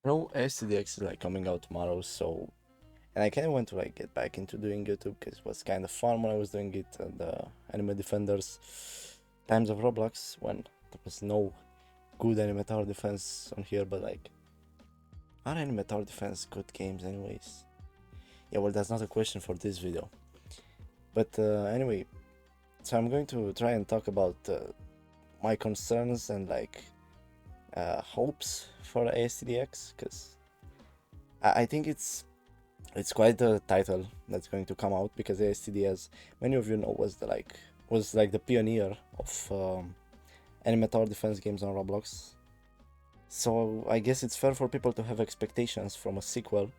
AstdX is like coming out tomorrow, so and I kind of want to like get back into doing YouTube because it was kind of fun when I was doing it and the Anime Defenders times of Roblox when there was no good anime tower defense on here, but like are anime tower defense good games anyways? Yeah, well that's not a question for this video. But anyway, so I'm going to try and talk about my concerns and like hopes for AstdX because I think it's quite a title that's going to come out because ASTD, as many of you know, was like the pioneer of anime tower defense games on Roblox. So I guess it's fair for people to have expectations from a sequel.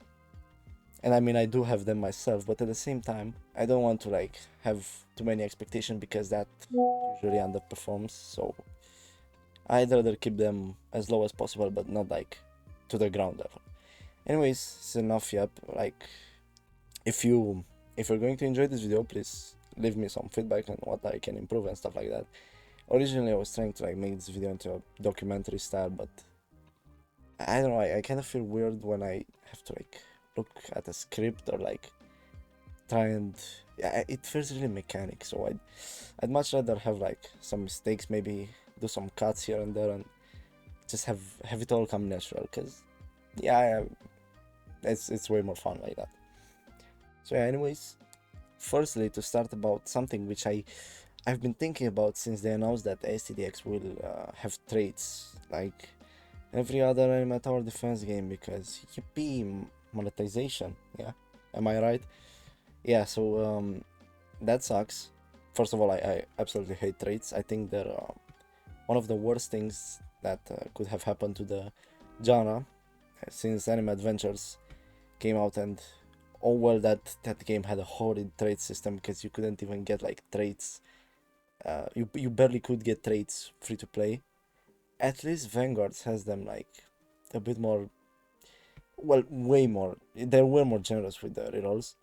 And I mean, I do have them myself, but at the same time, I don't want to like have too many expectations because that usually underperforms. So I'd rather keep them as low as possible, but not like to the ground level. Anyways, it's enough yep. Like if you're going to enjoy this video, please leave me some feedback on what I can improve and stuff like that. Originally I was trying to like make this video into a documentary style, but I don't know, I kind of feel weird when I have to like look at a script or like try and yeah, it feels really mechanic. So I'd much rather have like some mistakes, maybe do some cuts here and there and just have it all come natural, because yeah, it's way more fun like that. So yeah, anyways, firstly, to start about something which I've been thinking about since they announced that AstdX will have traits like every other anime tower defense game, because yippee, monetization, yeah, am I right? Yeah, so that sucks. First of all, I absolutely hate traits. I think they're one of the worst things that could have happened to the genre since Anime Adventures came out. And oh well, that game had a horrid trait system because you couldn't even get like traits. You barely could get traits free to play. At least Vanguards has them like a bit more, well, way more. They're way more generous with the rerolls,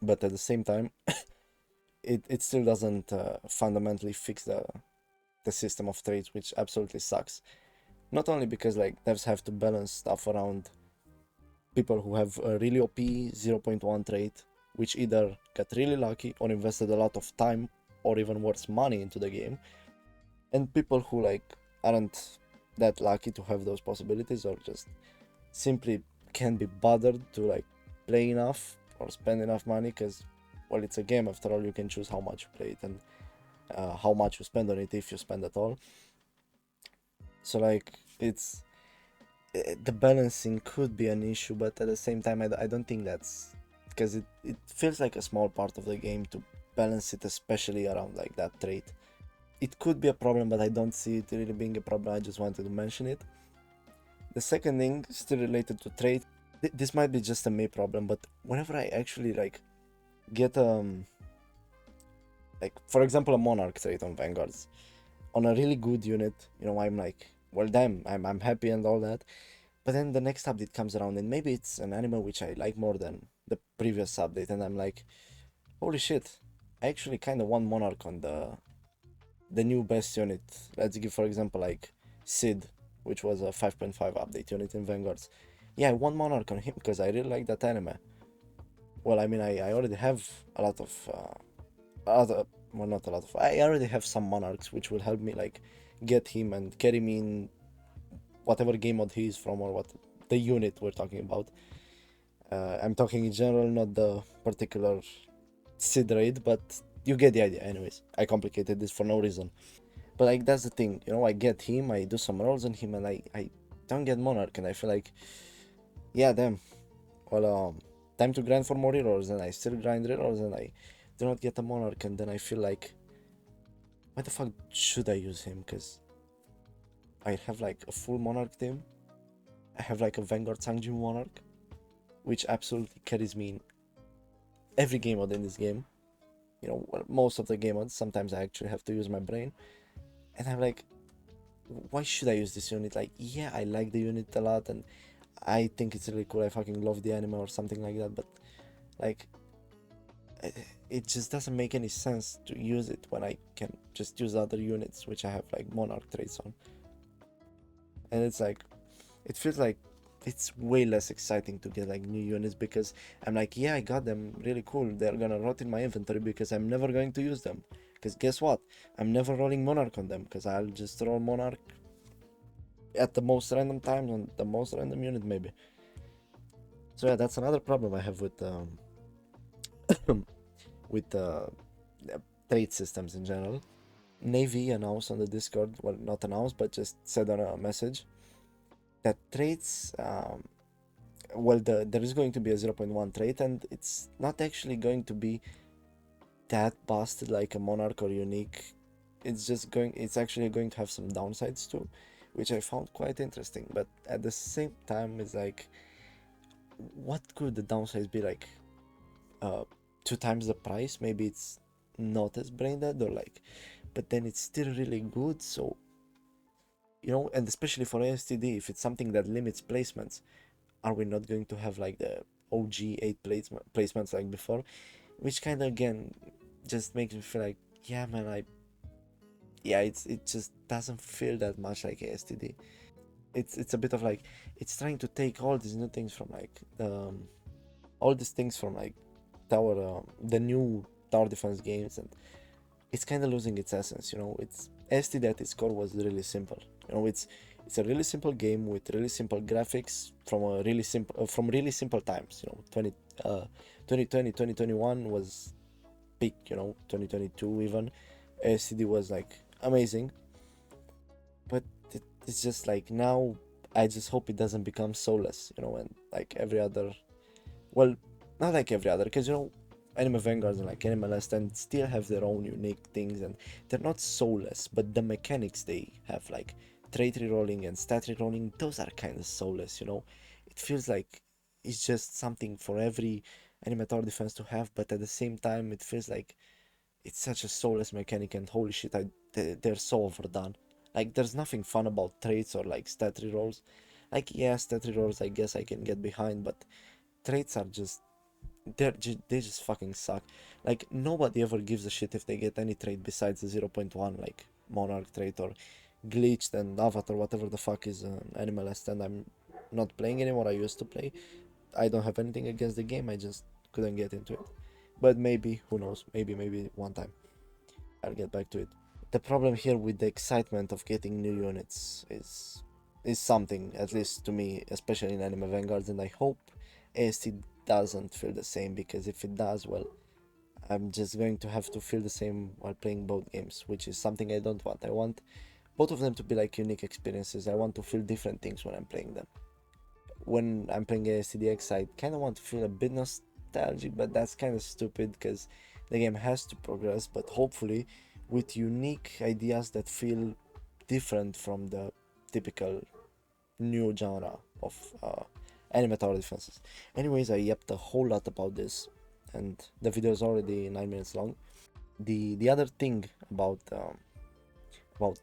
but at the same time, it still doesn't fundamentally fix the system of traits, which absolutely sucks. Not only because like devs have to balance stuff around people who have a really OP 0.1 trait, which either got really lucky or invested a lot of time or even worse money into the game, and people who like aren't that lucky to have those possibilities or just simply can't be bothered to like play enough or spend enough money, because well, it's a game after all. You can choose how much you play it and how much you spend on it, if you spend at all. So like it's the balancing could be an issue, but at the same time, I don't think that's because it feels like a small part of the game to balance it, especially around like that trait. It could be a problem, but I don't see it really being a problem. I just wanted to mention it. The second thing, still related to trait, this might be just a me problem, but whenever I actually like get like for example a monarch trait on vanguards on a really good unit, I'm like, well damn, I'm happy and all that. But then the next update comes around and maybe it's an anime which I like more than the previous update, and I'm like, holy shit, I actually kind of want monarch on the new best unit. Let's give for example like Sid, which was a 5.5 update unit in vanguards. Yeah, I want monarch on him because I really like that anime. Well, I mean, I already have a lot of other, well, not a lot of, I already have some monarchs which will help me like get him and carry me in whatever game mode he is from, or what the unit we're talking about. I'm talking in general, not the particular Sid raid, but you get the idea. Anyways, I complicated this for no reason. But like that's the thing, I get him, I do some rolls on him, and I don't get monarch, and I feel like, yeah, damn. Well, time to grind for more rerolls, and I still grind rerolls, and I do not get a monarch, and then I feel like, why the fuck should I use him? Because I have like a full monarch team. I have like a Vanguard Sangjin monarch, which absolutely carries me in every game mode in this game. Well, most of the game modes. Sometimes I actually have to use my brain, and I'm like, why should I use this unit? Like, yeah, I like the unit a lot, and I think it's really cool. I fucking love the anime or something like that, but like, it just doesn't make any sense to use it when I can just use other units which I have like monarch traits on. And it's like, it feels like it's way less exciting to get like new units because I'm like, yeah, I got them, really cool. They're gonna rot in my inventory because I'm never going to use them. Because guess what? I'm never rolling Monarch on them because I'll just roll Monarch at the most random times on the most random unit maybe. So yeah, that's another problem I have with with trade systems in general. Navy announced on the Discord, well, not announced, but just said on a message that trades, well, there is going to be a 0.1 trade, and it's not actually going to be that busted like a Monarch or Unique. It's actually going to have some downsides too, which I found quite interesting. But at the same time, it's like, what could the downsides be like? Uh, 2 times the price? Maybe it's not as brain dead or like, but then it's still really good. So and especially for ASTD, if it's something that limits placements, are we not going to have like the OG 8 placements like before? Which kind of again just makes me feel like, yeah, man, it just doesn't feel that much like ASTD. It's a bit of like, it's trying to take all these new things from like all these things from like the new tower defense games, and it's kind of losing its essence. It's ASTD at its core was really simple. It's a really simple game with really simple graphics from really simple times. 2020 2021 was peak. 2022 even ASTD was like amazing, but it's just like now I just hope it doesn't become soulless, and like every other, well, not like every other, because Anime Vanguards and like Anime Last Stand still have their own unique things, and they're not soulless, but the mechanics they have, like trait rerolling and stat rerolling, those are kind of soulless. It feels like it's just something for every anime tower defense to have, but at the same time it feels like it's such a soulless mechanic, and holy shit, they're so overdone. Like, there's nothing fun about traits or like stat rerolls. Like, yeah, stat rerolls I guess I can get behind, but traits are just they just fucking suck. Like, nobody ever gives a shit if they get any trait besides the 0.1, like Monarch trait or glitched and avatar, whatever the fuck is Animal Last Stand. I'm not playing anymore. I used to play. I don't have anything against the game. I just couldn't get into it. But maybe, who knows? Maybe one time I'll get back to it. The problem here with the excitement of getting new units is something, at least to me, especially in Anime Vanguards, and I hope AST doesn't feel the same, because if it does, well, I'm just going to have to feel the same while playing both games, which is something I don't want. I want both of them to be like unique experiences. I want to feel different things when I'm playing them. When I'm playing AstdX, I kind of want to feel a bit nostalgic, but that's kind of stupid because the game has to progress, but hopefully with unique ideas that feel different from the typical new genre of anime tower defenses. Anyways, I yapped a whole lot about this, and the video is already 9 minutes long. The other thing about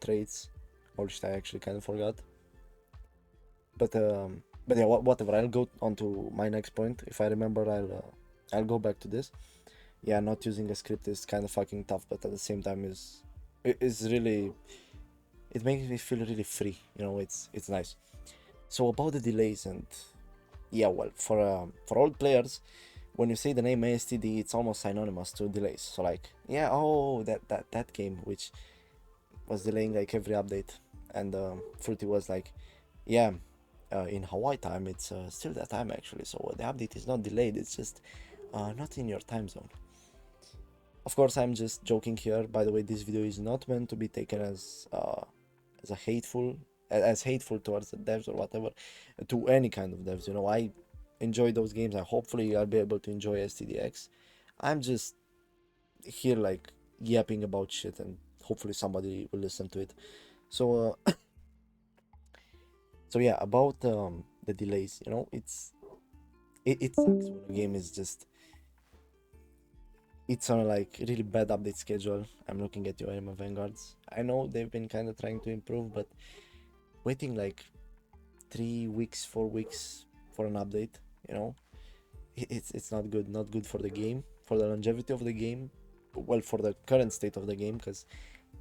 trades, which I actually kind of forgot, but yeah, whatever. I'll go on to my next point. If I remember, I'll go back to this. Yeah, not using a script is kind of fucking tough, but at the same time is really, it makes me feel really free. It's nice. So about the delays, and yeah, well, for old players, when you say the name ASTD, it's almost synonymous to delays. So like, yeah, oh, that game which was delaying like every update, and Fruity was like, yeah, in Hawaii time it's still that time actually, so the update is not delayed, it's just not in your time zone. Of course, I'm just joking here. By the way, this video is not meant to be taken as a hateful towards the devs or whatever, to any kind of devs. I enjoy those games, and hopefully I'll be able to enjoy AstdX. I'm just here like yapping about shit, and hopefully somebody will listen to it. So so yeah, about the delays, it sucks when a game is just, it's on a like really bad update schedule. I'm looking at your Anima Vanguards. I know they've been kind of trying to improve, but waiting like 3 weeks, 4 weeks for an update, you know, it's not good. Not good for the game, for the longevity of the game. Well, for the current state of the game, because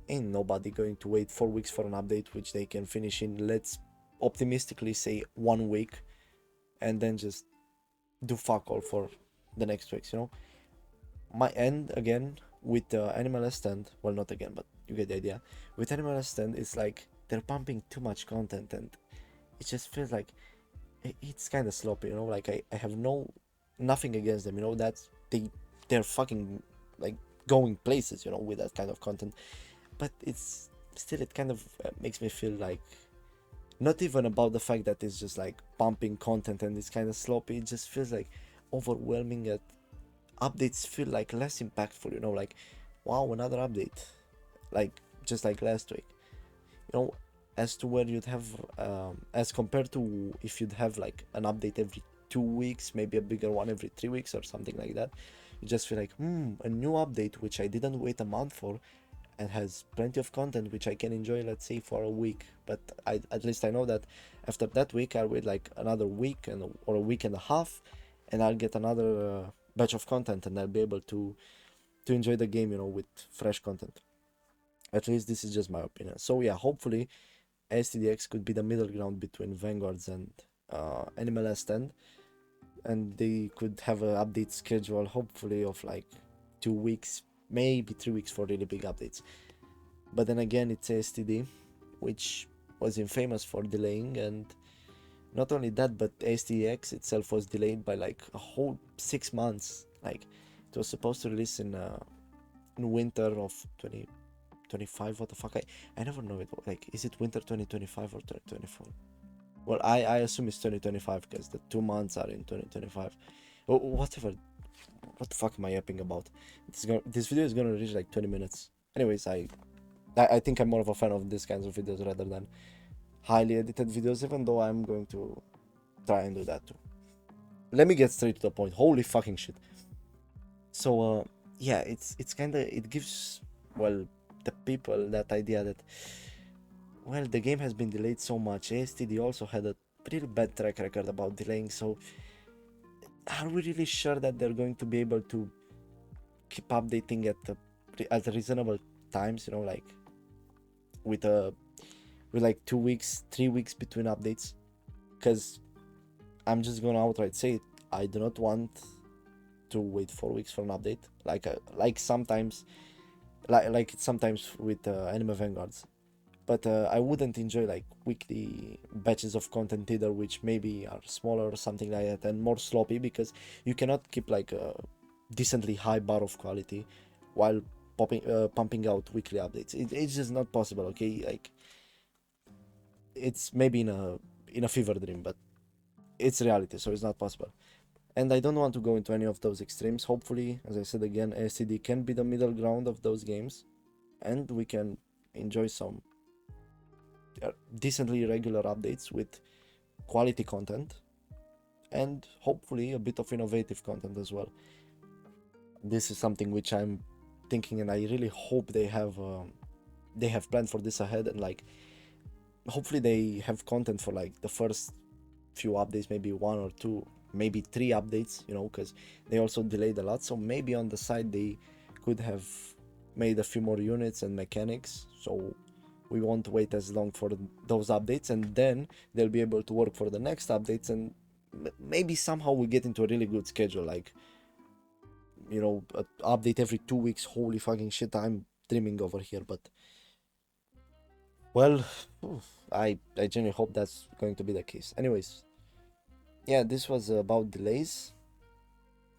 ain't nobody going to wait 4 weeks for an update, which they can finish in, let's optimistically say, 1 week. and then just do fuck all for the next weeks, you know. My end again with Animal Stand, well, not again, but you get the idea. With Animal Stand, it's like they're pumping too much content, and it just feels like it's kind of sloppy, you know. Like I have nothing against them, you know. That's they're fucking like going places, you know, with that kind of content. But it's still, it kind of makes me feel like not even about the fact that it's just like pumping content and it's kind of sloppy. It just feels like overwhelming. At updates feel like less impactful, you know. Like, wow, another update, like just like last week, you know. As to where you'd have as compared to if you'd have like an update every 2 weeks, maybe a bigger one every 3 weeks or something like that, you just feel like, a new update which I didn't wait a month for, and has plenty of content which I can enjoy, let's say, for a week. But at least I know that after that week I'll wait like another week or a week and a half, and I'll get another batch of content, and I'll be able to enjoy the game, you know, with fresh content. At least this is just my opinion. So yeah, hopefully AstdX could be the middle ground between Vanguards and Animal Stand, and they could have an update schedule, hopefully of like 2 weeks, maybe 3 weeks for really big updates. But then again, it's ASTD, which was infamous for delaying, and not only that, but AstdX itself was delayed by like a whole 6 months. Like, it was supposed to release in winter of 2025. What the fuck? I never know it. Like, is it winter 2025 or 2024? Well, I assume it's 2025 because the 2 months are in 2025. Whatever. What the fuck am I yapping about? This video is gonna reach like 20 minutes. Anyways, I think I'm more of a fan of these kinds of videos rather than highly edited videos, even though I'm going to try and do that too. Let me get straight to the point. Holy fucking shit. So yeah, it's kind of, it gives, well, the people that idea that, well, the game has been delayed so much. ASTD also had a pretty bad track record about delaying, so are we really sure that they're going to be able to keep updating at reasonable times, you know, like with like 2 weeks, 3 weeks between updates? Because I'm just gonna outright say it, I do not want to wait 4 weeks for an update, like sometimes, like sometimes with Anime Vanguards. But I wouldn't enjoy like weekly batches of content either, which maybe are smaller or something like that and more sloppy, because you cannot keep like a decently high bar of quality while pumping out weekly updates. It's just not possible. Okay, like, it's maybe in a fever dream, but it's reality, so it's not possible. And I don't want to go into any of those extremes. Hopefully, as I said again, ASCD can be the middle ground of those games, and we can enjoy some decently regular updates with quality content, and hopefully a bit of innovative content as well. This is something which I'm thinking, and I really hope they have planned for this ahead, and like, hopefully they have content for like the first few updates, maybe 1 or 2, maybe 3 updates, you know, because they also delayed a lot. So maybe on the side they could have made a few more units and mechanics, so we won't wait as long for those updates, and then they'll be able to work for the next updates, and maybe somehow we get into a really good schedule, like, you know, an update every 2 weeks. Holy fucking shit, I'm dreaming over here. But well, I genuinely hope that's going to be the case. Anyways, yeah, this was about delays.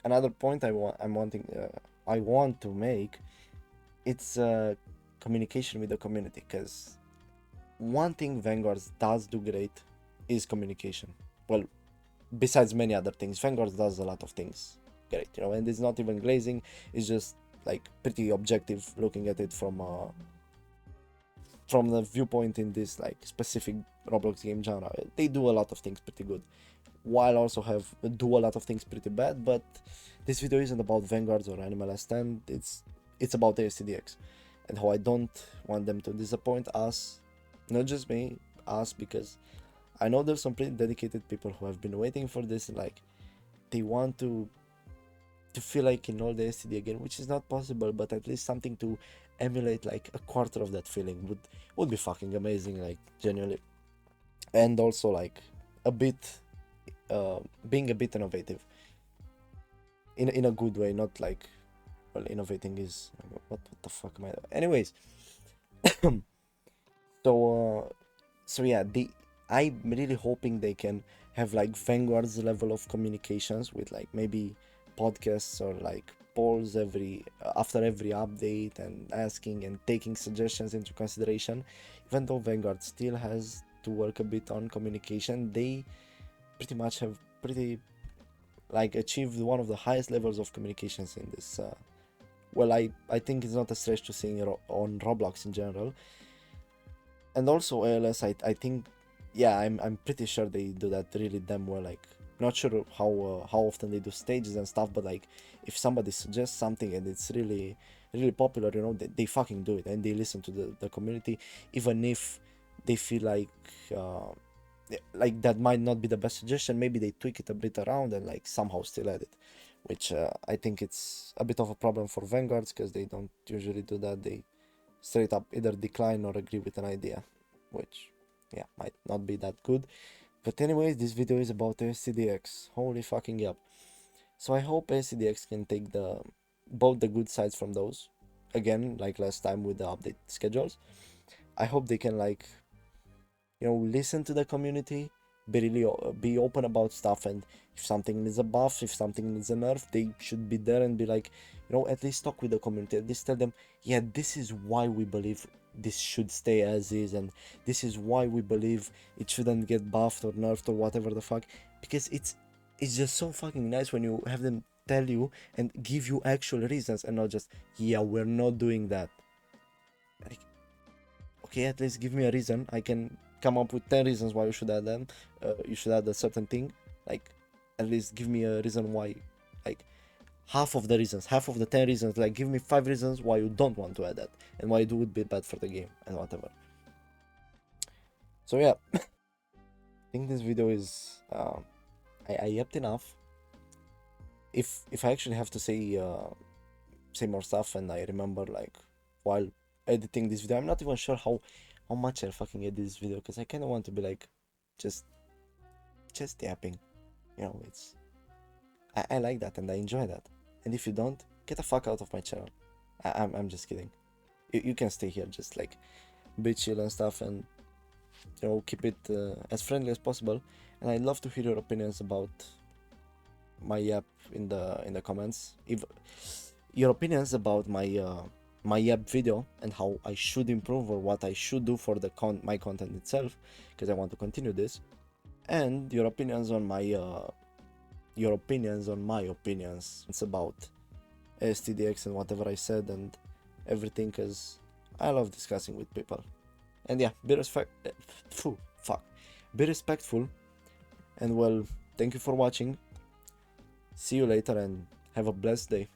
Another point I want to make, it's communication with the community, because one thing Vanguard does do great is communication. Well, besides many other things, Vanguard does a lot of things great, you know, and it's not even glazing, it's just like pretty objective looking at it from the viewpoint in this like specific Roblox game genre. They do a lot of things pretty good, while also do a lot of things pretty bad. But this video isn't about Vanguards or Animal Stand, it's about AstdX, and how I don't want them to disappoint us, not just me, us, because I know there's some pretty dedicated people who have been waiting for this, and like, they want to feel like in all the STD again, which is not possible, but at least something to emulate, like a quarter of that feeling would be fucking amazing, like, genuinely. And also like a bit being a bit innovative in a good way, not like, well, innovating is what the fuck am I? Anyways, so so yeah, I'm really hoping they can have like Vanguard's level of communications with like maybe podcasts or like polls every after every update and asking and taking suggestions into consideration. Even though Vanguard still has to work a bit on communication, they pretty much have pretty like achieved one of the highest levels of communications in this. Well, I think it's not a stretch to say on Roblox in general, and also ALS. I think, yeah, I'm pretty sure they do that really damn well. Like, not sure how often they do stages and stuff, but like if somebody suggests something and it's really popular, they fucking do it and they listen to the community, even if they feel uh, like that might not be the best suggestion. Maybe they tweak it a bit around and like somehow still add it, which I think it's a bit of a problem for Vanguards because they don't usually do that. They straight up either decline or agree with an idea, which, yeah, might not be that good. But anyways, this video is about AstdX. Holy fucking yup. So I hope AstdX can take both the good sides from those. Again, like last time with the update schedules. I hope they can like, listen to the community, be open about stuff, and if something needs a buff, if something needs a nerf, they should be there and be like, at least talk with the community, at least tell them, yeah, this is why we believe this should stay as is, and this is why we believe it shouldn't get buffed or nerfed or whatever the fuck, because it's just so fucking nice when you have them tell you and give you actual reasons and not just, yeah, we're not doing that. Like, okay, at least give me a reason. I can come up with 10 reasons why you should add them. You should add a certain thing. Like, at least give me a reason why. Like, half of the reasons, half of the 10 reasons. Like, give me 5 reasons why you don't want to add that and why it would be bad for the game and whatever. So yeah, I think this video is I yapped enough. If I actually have to say more stuff and I remember like while editing this video, I'm not even sure how much I fucking edit this video because I kind of want to be like just yapping. It's I like that and I enjoy that. And if you don't, get the fuck out of my channel. I'm just kidding. You can stay here, just like be chill and stuff, and keep it as friendly as possible. And I'd love to hear your opinions about my yap in the comments. If your opinions about my yap video and how I should improve or what I should do for my content itself, because I want to continue this, and your opinions on my opinions. It's about AstdX and whatever I said and everything, because I love discussing with people. And yeah, be respectful, and well, thank you for watching. See you later and have a blessed day.